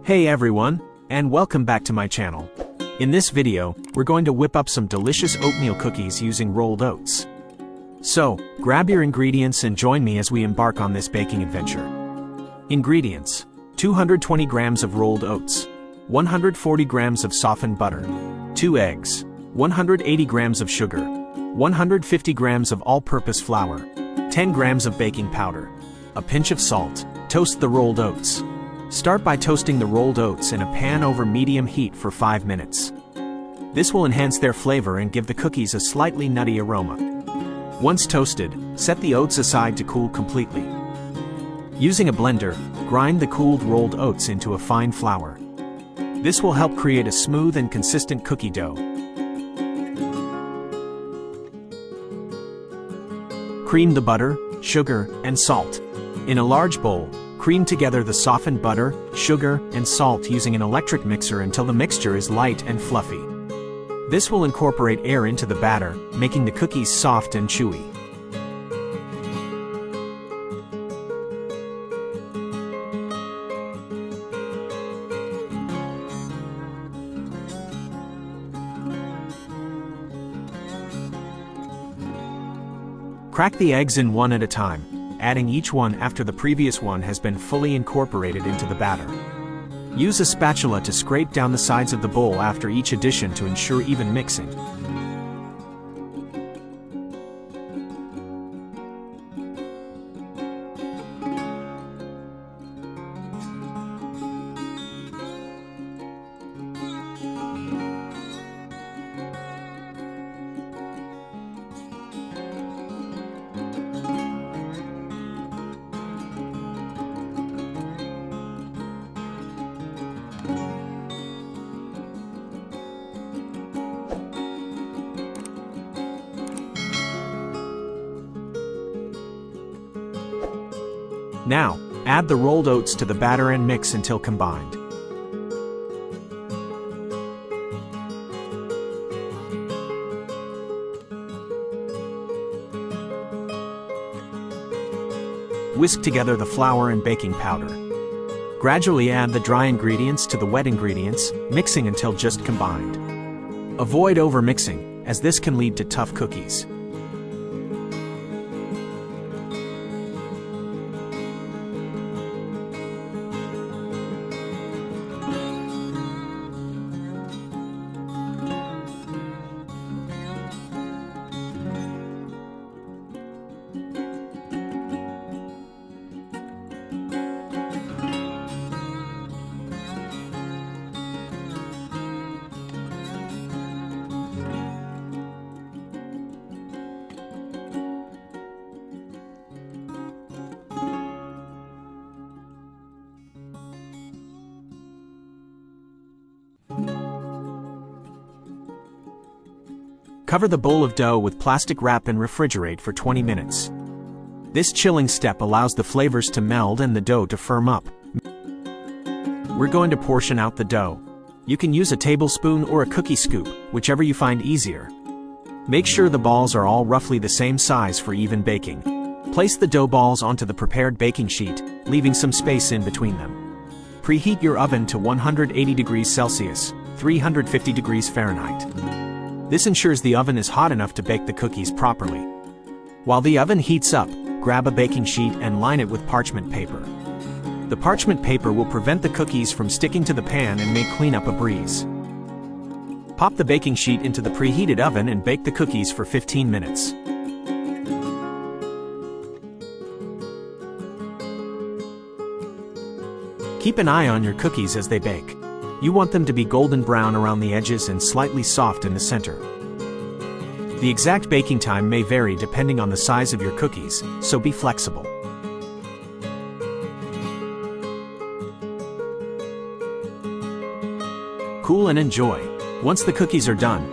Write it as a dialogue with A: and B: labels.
A: Hey everyone, and welcome back to my channel. In this video, we're going to whip up some delicious oatmeal cookies using rolled oats. So, grab your ingredients and join me as we embark on this baking adventure. Ingredients: 220 grams of rolled oats, 140 grams of softened butter, 2 eggs, 180 grams of sugar, 150 grams of all-purpose flour, 10 grams of baking powder, a pinch of salt. Toast the rolled oats. Start by toasting the rolled oats in a pan over medium heat for 5 minutes. This will enhance their flavor and give the cookies a slightly nutty aroma. Once toasted, set the oats aside to cool completely. Using a blender, grind the cooled rolled oats into a fine flour. This will help create a smooth and consistent cookie dough. Cream the butter, sugar, and salt. In a large bowl, cream together the softened butter, sugar, and salt using an electric mixer until the mixture is light and fluffy. This will incorporate air into the batter, making the cookies soft and chewy. Crack the eggs in one at a time, adding each one after the previous one has been fully incorporated into the batter. Use a spatula to scrape down the sides of the bowl after each addition to ensure even mixing. Now, add the rolled oats to the batter and mix until combined. Whisk together the flour and baking powder. Gradually add the dry ingredients to the wet ingredients, mixing until just combined. Avoid overmixing, as this can lead to tough cookies. Cover the bowl of dough with plastic wrap and refrigerate for 20 minutes. This chilling step allows the flavors to meld and the dough to firm up. We're going to portion out the dough. You can use a tablespoon or a cookie scoop, whichever you find easier. Make sure the balls are all roughly the same size for even baking. Place the dough balls onto the prepared baking sheet, leaving some space in between them. Preheat your oven to 180 degrees Celsius, 350 degrees Fahrenheit. This ensures the oven is hot enough to bake the cookies properly. While the oven heats up, grab a baking sheet and line it with parchment paper. The parchment paper will prevent the cookies from sticking to the pan and may clean up a breeze. Pop the baking sheet into the preheated oven and bake the cookies for 15 minutes. Keep an eye on your cookies as they bake. You want them to be golden brown around the edges and slightly soft in the center. The exact baking time may vary depending on the size of your cookies, so be flexible. Cool and enjoy. Once the cookies are done,